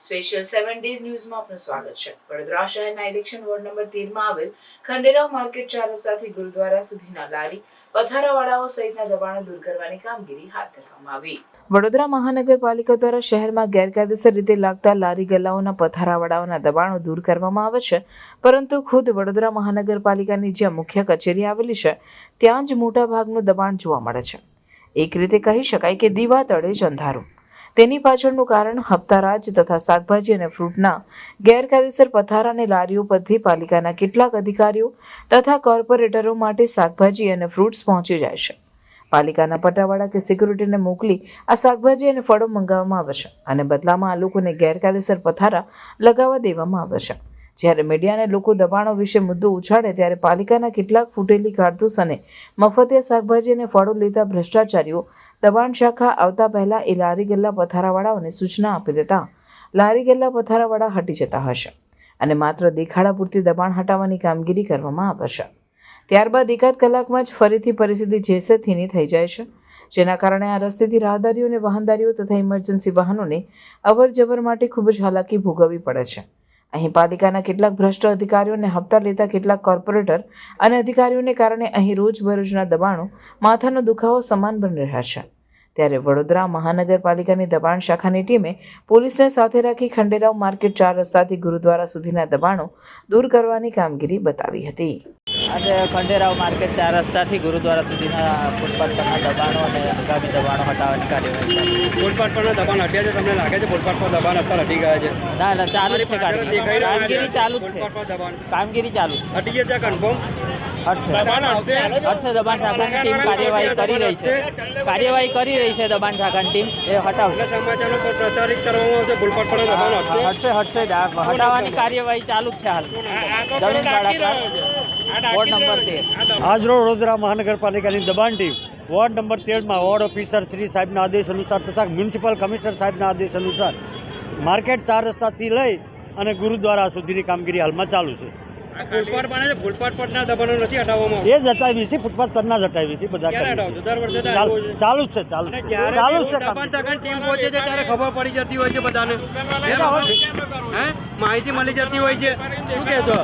Special 7 days ન્યૂઝમાં આપનું સ્વાગત છે। વડોદરા શહેરના ઇલેક્શન વોર્ડ નંબર 13માં આવેલ ખંડેરાવ માર્કેટ 4 રસ્તાથી ગુરુદ્વારા સુધીના લારી પથારાવાળાઓ સહિતના દબાણો દૂર કરવાની કામગીરી હાથ ધરવામાં આવી। વડોદરા મહાનગરપાલિકા દ્વારા શહેરમાં ગેરકાયદેસર રીતે લાગતા લારી ગલ્લાઓના પથારાવાળાઓના દબાણો દૂર કરવામાં આવે છે, પરંતુ ખુદ વડોદરા મહાનગરપાલિકાની જ્યાં મુખ્ય કચેરી આવેલી છે ત્યાં જ મોટા ભાગનું દબાણ જોવા મળે છે। એક રીતે કહી શકાય કે દીવા તળે જ અંધારું। તેની પાછળનું કારણ હપ્તારાજ તથા શાકભાજી અને ફ્રૂટના ગેરકાયદેસર પથારા અને લારીઓ પરથી પાલિકાના કેટલાક અધિકારીઓ તથા કોર્પોરેટરો માટે શાકભાજી અને ફ્રૂટ્સ પહોંચી જાય છે। પાલિકાના પટાવાળા કે સિક્યુરિટીને મોકલી આ શાકભાજી અને ફળો મંગાવવામાં આવે છે અને બદલામાં આ લોકોને ગેરકાયદેસર પથારા લગાવવા દેવામાં આવે છે। જ્યારે મીડિયાને લોકો દબાણો વિશે મુદ્દો ઉછાળે ત્યારે પાલિકાના કેટલાક ફૂટેલી કારતૂસ અને મફતિયા શાકભાજી અને ફળો લેતા ભ્રષ્ટાચારીઓ દબાણ શાખા આવતા પહેલા એ લારી ગલ્લા પથારાવાળાઓને સૂચના આપી દેતા લારી ગલ્લા પથારાવાળા હટી જતા હશે અને માત્ર દેખાડા પૂરતી દબાણ હટાવવાની કામગીરી કરવામાં આવે છે। ત્યારબાદ એકાદ કલાકમાં જ ફરીથી પરિસ્થિતિ જેસે થીની થઈ જાય છે, જેના કારણે આ રસ્તેથી રાહદારીઓ અને વાહનદારીઓ તથા ઇમરજન્સી વાહનોને અવર જવર માટે ખૂબ જ હાલાકી ભોગવવી પડે છે। અહીં પાલિકાના કેટલાક ભ્રષ્ટ અધિકારીઓને હપ્તા લેતા કેટલાક કોર્પોરેટર અને અધિકારીઓને કારણે અહીં રોજબરોજના દબાણો માથાનો દુખાવો સમાન બની રહ્યા છે। ત્યારે વડોદરા મહાનગરપાલિકાની દબાણ શાખાની ટીમે પોલીસને સાથે રાખી ખંડેરાવ માર્કેટ 4 રસ્તાથી ગુરુદ્વારા સુધીના દબાણો દૂર કરવાની કામગીરી બતાવી હતી। આજે ખંડેરાવ માર્કેટ 4 રસ્તાથી ગુરુદ્વારા સુધીના ફૂટપાથ પરના દબાણો અને આગામી દબાણો હટાવવાની કાર્યવાહી ફૂટપાથ પરના દબાણ હટ્યા છે? તમને લાગે છે ફૂટપાથ પર દબાણ અત્યારે હટી ગયા છે? ના ના, ચાલુ જ છે કામગીરી ચાલુ જ છે, કામગીરી ચાલુ હટી ગયા છે કન્ફર્મ? હટશે। દબાણ શાખાની ટીમ કાર્યવાહી કરી રહી છે દબાણ શાખાની ટીમ એ હટાવશે। સમાચારનો પ્રચારિત કરવામાં આવશે ફૂટપાથ પર દબાણ હટશે હટાવવાની કાર્યવાહી ચાલુ જ છે હાલ જમીન ભાડા પર વોર્ડ નંબર 13। આજરોજ વડોદરા મહાનગરપાલિકાની દબાણ ટીમ વોર્ડ નંબર 13માં વોર્ડ ઓફિસર શ્રી સાહેબના આદેશ અનુસાર તથા મ્યુનિસિપલ કમિશનર સાહેબના આદેશ અનુસાર માર્કેટ 4 રસ્તાથી લઈ અને ગુરુદ્વારા સુધીની કામગીરી હાલમાં ચાલુ છે। ફૂટપાથ પરના દબાણો નથી હટાવવામાં? એ જ હટાવી છે, ફૂટપાથ પરના જ હટાવી છે બધા ચાલુ જ છે। ચાલુ જ છે। દબાણ શાખાની ટીમ પહોંચે છે ત્યારે ખબર પડી જતી હોય છે બધાને, માહિતી મળી જતી હોય છે, શું કહેશો?